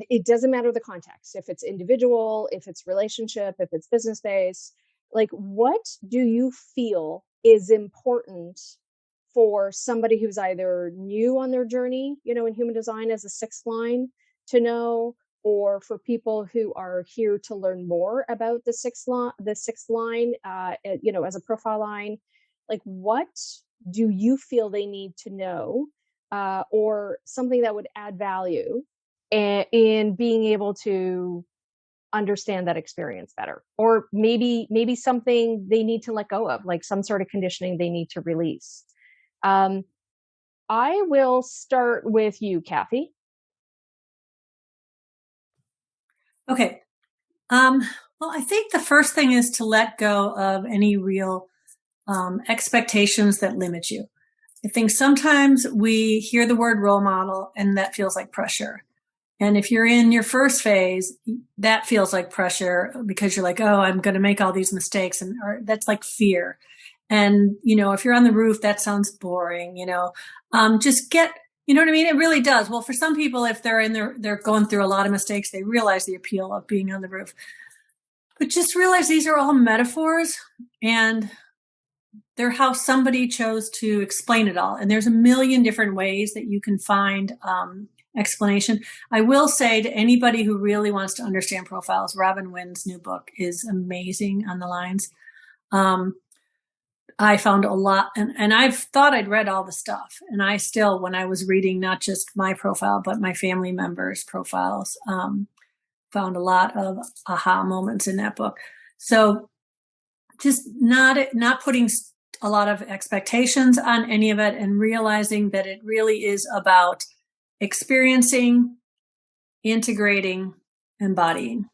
it doesn't matter the context, if it's individual, if it's relationship, if it's business based, like what do you feel is important for somebody who's either new on their journey, in human design as a sixth line to know, or for people who are here to learn more about the sixth line, as a profile line, like what do you feel they need to know, or something that would add value in being able to understand that experience better, or maybe something they need to let go of, like some sort of conditioning they need to release. I will start with you, Kathy. Okay. Well, I think the first thing is to let go of any real expectations that limit you. I think sometimes we hear the word role model and that feels like pressure. And if you're in your first phase, that feels like pressure because you're like, oh, I'm going to make all these mistakes. And that's like fear. And, if you're on the roof, that sounds boring, just get, you know what I mean? It really does. Well, for some people, if they're going through a lot of mistakes, they realize the appeal of being on the roof. But just realize these are all metaphors and they're how somebody chose to explain it all. And there's a million different ways that you can find explanation. I will say to anybody who really wants to understand profiles, Robin Wynn's new book is amazing on the lines. I found a lot, and I've thought I'd read all the stuff. And I still, when I was reading not just my profile, but my family members' profiles, found a lot of aha moments in that book. So just not putting a lot of expectations on any of it and realizing that it really is about experiencing, integrating, embodying.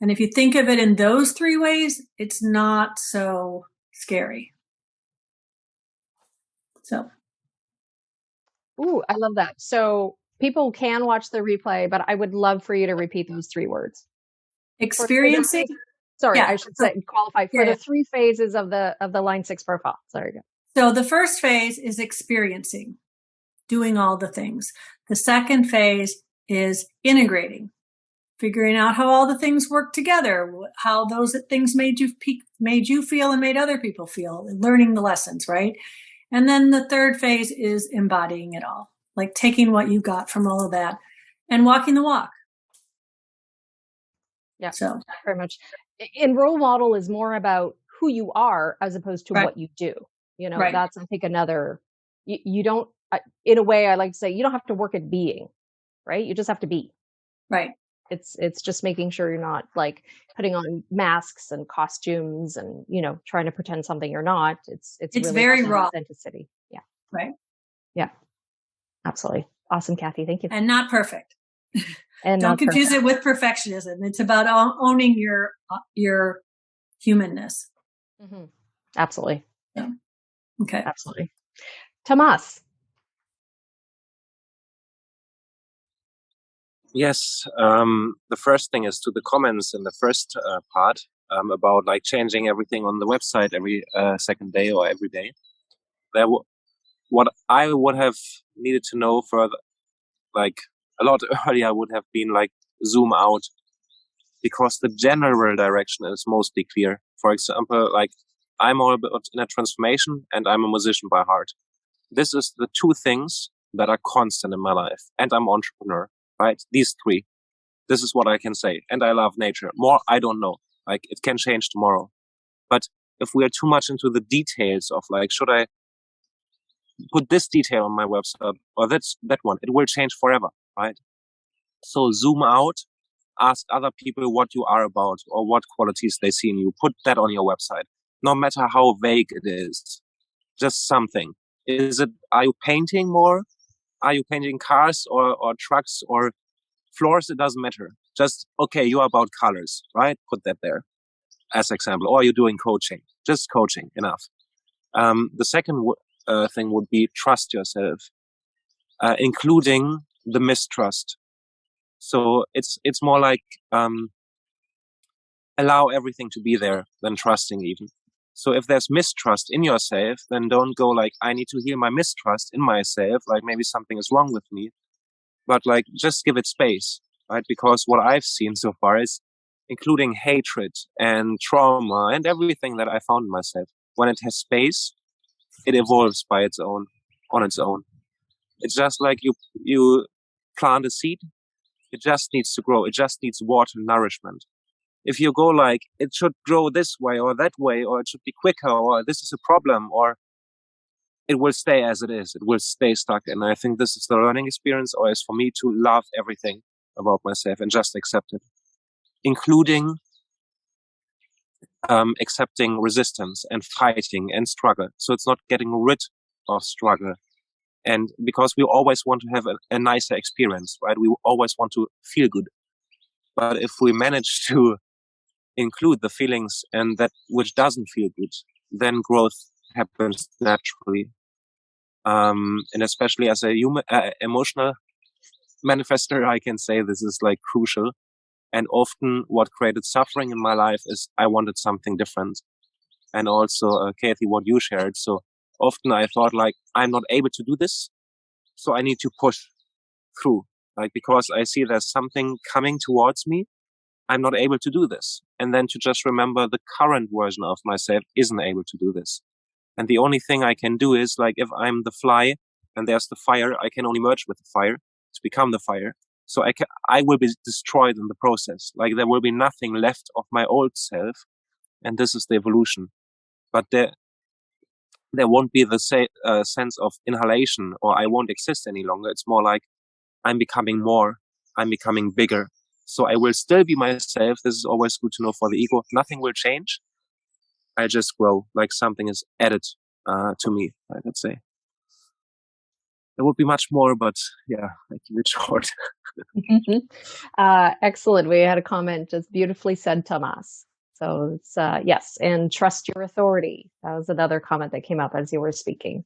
And if you think of it in those three ways, it's not so scary. So. Ooh, I love that. So people can watch the replay, but I would love for you to repeat those three words. Experiencing. I should say qualify for the three phases of the line 6 profile. Sorry. So the first phase is experiencing, doing all the things. The second phase is integrating, figuring out how all the things work together, how those things made you feel and made other people feel, learning the lessons, right? And then the third phase is embodying it all, like taking what you got from all of that and walking the walk. Yeah, so very much. And role model is more about who you are as opposed to what you do. That's, I think, another, you don't, in a way, I like to say, you don't have to work at being, right? You just have to be. Right. It's just making sure you're not like putting on masks and costumes and, trying to pretend something you're not. It's really very raw authenticity. Yeah. Right. Yeah. Absolutely. Awesome, Kathy. Thank you. And not perfect. And don't confuse it with perfectionism. It's about owning your humanness. Mm-hmm. Absolutely. Yeah. Okay. Absolutely. Tomas. Yes. The first thing is to the comments in the first part about like changing everything on the website every second day or every day. What I would have needed to know further, like a lot earlier, would have been like zoom out, because the general direction is mostly clear. For example, like I'm all about inner transformation and I'm a musician by heart. This is the two things that are constant in my life, and I'm an entrepreneur. Right? These three. This is what I can say. And I love nature. More, I don't know. Like, it can change tomorrow. But if we are too much into the details of like, should I put this detail on my website or that one? It will change forever, right? So zoom out, ask other people what you are about or what qualities they see in you. Put that on your website. No matter how vague it is. Just something. Are you painting more? Are you painting cars or trucks or floors? It doesn't matter. Just, okay, you are about colors, right? Put that there as example. Or you're doing coaching. Just coaching, enough. The second thing would be trust yourself, including the mistrust. So it's more like allow everything to be there than trusting even. So if there's mistrust in yourself, then don't go like, I need to heal my mistrust in myself, like maybe something is wrong with me. but like just give it space, right? Because what I've seen so far is including hatred and trauma and everything that I found in myself. When it has space, it evolves by its own, on its own. It's just like you plant a seed. It just needs to grow. It just needs water and nourishment. If you go like, it should grow this way or that way, or it should be quicker, or this is a problem, or it will stay as it is. It will stay stuck. And I think this is the learning experience, or is for me to love everything about myself and just accept it, including accepting resistance and fighting and struggle. So it's not getting rid of struggle. And because we always want to have a nicer experience, right? We always want to feel good. But if we manage to include the feelings and that which doesn't feel good, then growth happens naturally. And especially as a human, emotional manifester, I can say this is like crucial. And often what created suffering in my life is I wanted something different. And also, Kathy, what you shared. So often I thought like, I'm not able to do this, so I need to push through. Like, because I see there's something coming towards me, I'm not able to do this. And then to just remember the current version of myself isn't able to do this. And the only thing I can do is like, if I'm the fly and there's the fire, I can only merge with the fire to become the fire. So I will be destroyed in the process. Like there will be nothing left of my old self. And this is the evolution. But there won't be the sense of inhalation, or I won't exist any longer. It's more like I'm becoming more, I'm becoming bigger. So I will still be myself. This is always good to know for the ego. Nothing will change. I just grow, like something is added to me, I would say. There would be much more, but yeah, I keep it short. Excellent. We had a comment, just beautifully said, Tomas. So it's, yes, and trust your authority. That was another comment that came up as you were speaking.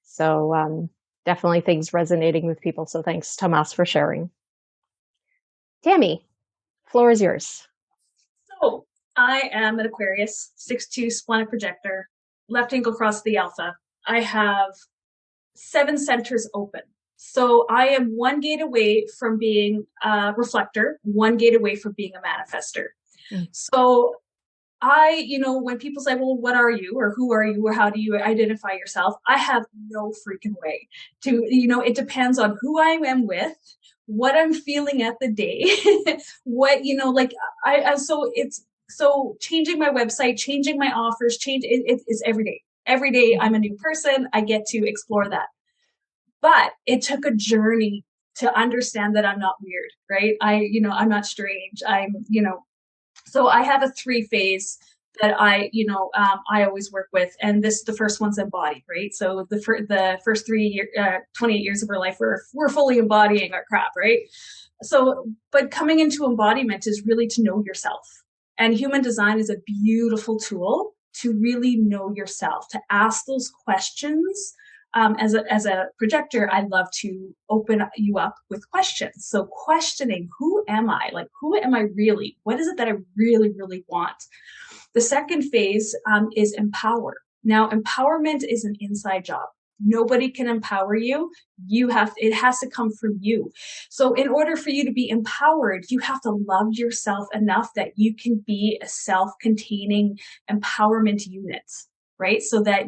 So definitely things resonating with people. So thanks, Tomas, for sharing. Tammy, floor is yours. So I am an Aquarius, 6'2" splenic projector, left angle across the alpha. I have 7 centers open. So I am one gate away from being a reflector, one gate away from being a manifester. So when people say, well, what are you, or who are you, or how do you identify yourself? I have no freaking way to, it depends on who I am with, what I'm feeling at the day, so changing my website, changing my offers, it's every day. Every day I'm a new person. I get to explore that. But it took a journey to understand that I'm not weird, right? I'm not strange. So I have a 3-phase that I always work with, and the first one's embodied, right? So the first 28 years of our life, we're fully embodying our crap, right? So, but coming into embodiment is really to know yourself, and human design is a beautiful tool to really know yourself, to ask those questions. As a projector, I love to open you up with questions. So questioning, who am I? Like, who am I really? What is it that I really, really want? The second phase is empower. Now, empowerment is an inside job. Nobody can empower you. It has to come from you. So in order for you to be empowered, you have to love yourself enough that you can be a self-containing empowerment unit. Right? So that,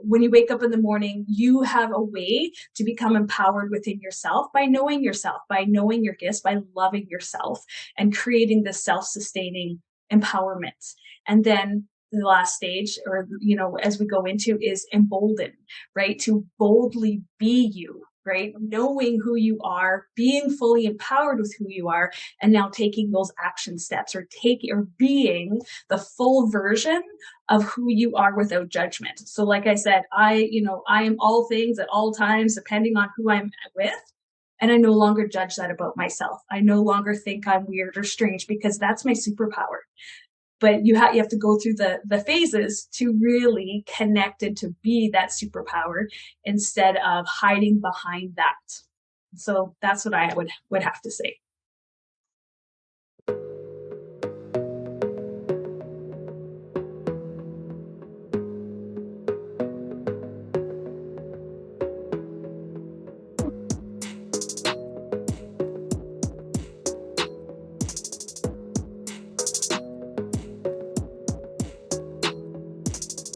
when you wake up in the morning, you have a way to become empowered within yourself, by knowing your gifts, by loving yourself and creating this self-sustaining empowerment. And then the last stage, or, as we go into, is embolden, right? To boldly be you, right? Knowing who you are, being fully empowered with who you are, and now taking those action steps, or being the full version of who you are without judgment. So like I said, I am all things at all times, depending on who I'm with. And I no longer judge that about myself. I no longer think I'm weird or strange, because that's my superpower. But you have to go through the phases to really connect and to be that superpower, instead of hiding behind that. So that's what I would have to say.